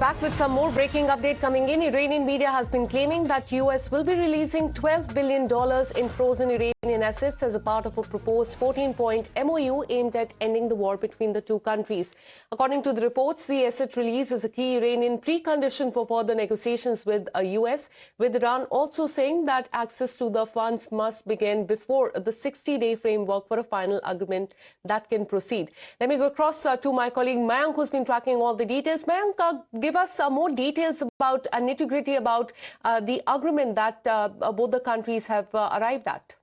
back with some more breaking update coming in. Iranian media has been claiming that US will be releasing $12 billion in frozen Iranian assets as a part of a proposed 14-point MOU aimed at ending the war between the two countries. According to the reports, the asset release is a key Iranian precondition for further negotiations with the US, with Iran also saying that access to the funds must begin before the 60-day framework for a final agreement that can proceed. Let me go across to my colleague Mayank, who's been tracking all the details. Mayank, give us more details about nitty-gritty about the agreement that both the countries have arrived at.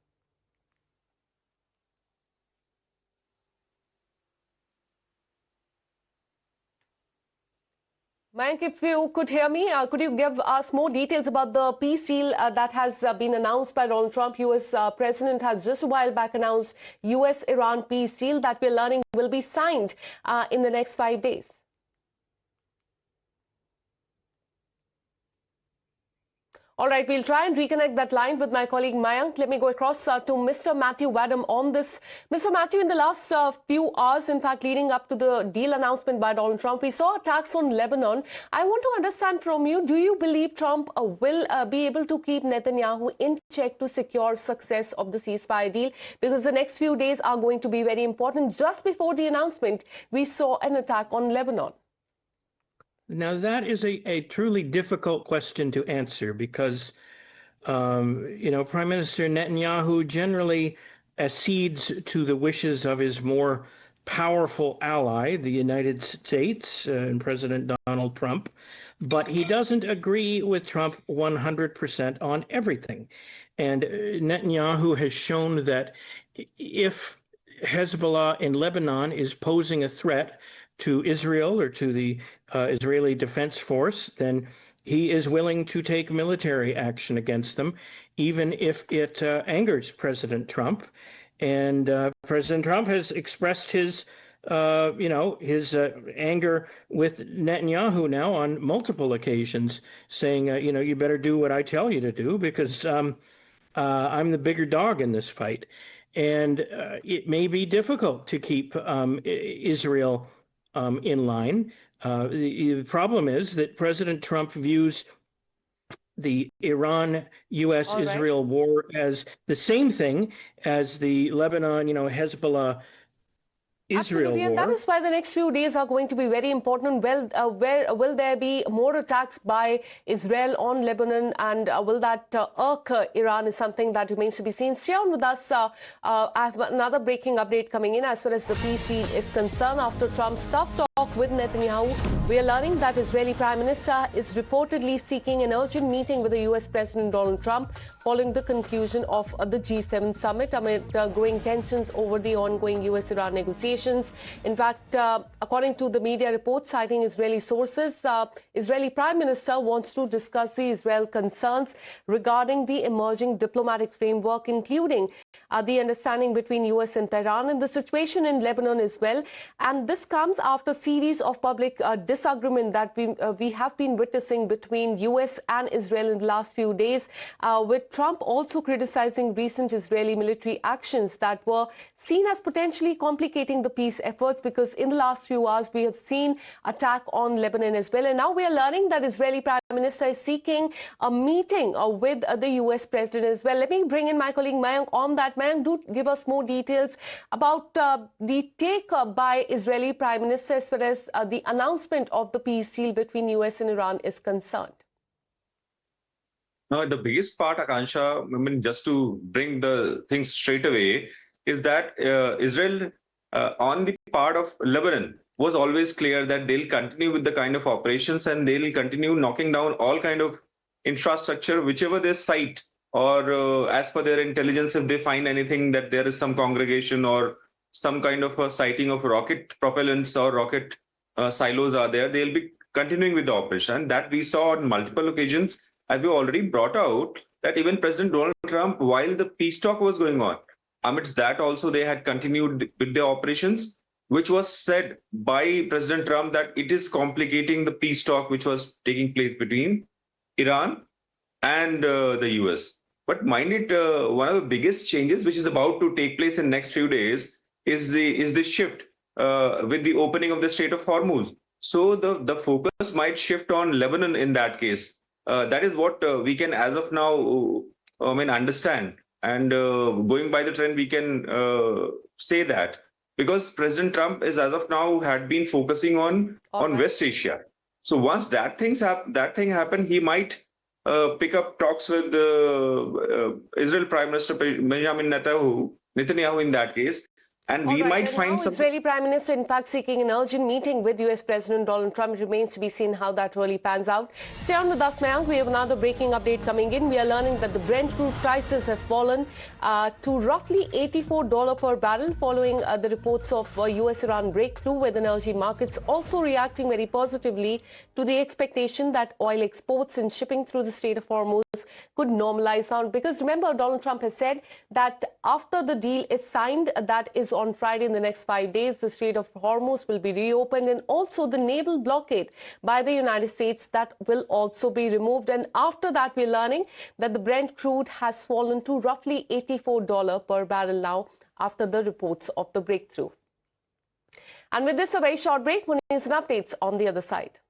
Mayank, if you could hear me, could you give us more details about the peace deal that has been announced by Donald Trump? U.S. President has just a while back announced U.S.-Iran peace deal that we're learning will be signed in the next 5 days. All right, we'll try and reconnect that line with my colleague Mayank. Let me go across to Mr. Matthew Wadham on this. Mr. Matthew, in the last few hours, in fact, leading up to the deal announcement by Donald Trump, we saw attacks on Lebanon. I want to understand from you, do you believe Trump will be able to keep Netanyahu in check to secure success of the ceasefire deal? Because the next few days are going to be very important. Just before the announcement, we saw an attack on Lebanon. Now, that is a truly difficult question to answer because, Prime Minister Netanyahu generally accedes to the wishes of his more powerful ally, the United States, and President Donald Trump, but he doesn't agree with Trump 100% on everything. And Netanyahu has shown that if Hezbollah in Lebanon is posing a threat to Israel or to the Israeli Defense Force, then he is willing to take military action against them, even if it angers President Trump. And President Trump has expressed his anger with Netanyahu now on multiple occasions, saying, you better do what I tell you to do because I'm the bigger dog in this fight. And it may be difficult to keep Israel in line. The problem is that President Trump views the Iran-U.S.-Israel war as the same thing as the Lebanon, Hezbollah Israel Absolutely, war. and that is why the next few days are going to be very important. Well, where will there be more attacks by Israel on Lebanon, and will that irk Iran is something that remains to be seen. Stay on with us. I have another breaking update coming in as far as the peace deal is concerned. After Trump's tough talk with Netanyahu, we are learning that Israeli Prime Minister is reportedly seeking an urgent meeting with the U.S. President Donald Trump following the conclusion of the G7 summit amid growing tensions over the ongoing U.S.-Iran negotiations. In fact, according to the media reports citing Israeli sources, the Israeli Prime Minister wants to discuss the Israel concerns regarding the emerging diplomatic framework, including the understanding between U.S. and Tehran and the situation in Lebanon as well. And this comes after a series of public disagreement that we have been witnessing between U.S. and Israel in the last few days, with Trump also criticizing recent Israeli military actions that were seen as potentially complicating the peace efforts, because in the last few hours we have seen attack on Lebanon as well. And now we are learning that Israeli Prime Minister is seeking a meeting with the U.S. President as well. Let me bring in my colleague Mayank on that. Mayank, do give us more details about the take by Israeli Prime Minister as far as the announcement of the peace deal between U.S. and Iran is concerned. Now, the biggest part, Akansha, just to bring the things straight away, is that Israel, on the part of Lebanon, was always clear that they'll continue with the kind of operations and they'll continue knocking down all kind of infrastructure, whichever they cite, or as per their intelligence, if they find anything that there is some congregation or some kind of a sighting of rocket propellants or rocket silos are there, they'll be continuing with the operation. And that we saw on multiple occasions, as we already brought out, that even President Donald Trump, while the peace talk was going on, amidst that also they had continued with their operations, which was said by President Trump that it is complicating the peace talk which was taking place between Iran and the US. But mind it, one of the biggest changes which is about to take place in next few days is the shift with the opening of the Strait of Hormuz. So the focus might shift on Lebanon in that case. That is what we can, as of now, understand. And going by the trend, we can say that because President Trump is, as of now, had been focusing on West Asia. So once that thing happen, he might pick up talks with Israel Prime Minister Benjamin Netanyahu in that case. And we might find some. Israeli Prime Minister, in fact, seeking an urgent meeting with US President Donald Trump. It remains to be seen how that really pans out. Stay on with us, Mayank. We have another breaking update coming in. We are learning that the Brent crude prices have fallen to roughly $84 per barrel following the reports of US-Iran breakthrough, with energy markets also reacting very positively to the expectation that oil exports and shipping through the Strait of Hormuz could normalize down. Because remember, Donald Trump has said that after the deal is signed, that is on Friday, in the next 5 days, the Strait of Hormuz will be reopened, and also the naval blockade by the United States, that will also be removed. And after that, we're learning that the Brent crude has fallen to roughly $84 per barrel now after the reports of the breakthrough. And with this, a very short break. More news and updates on the other side.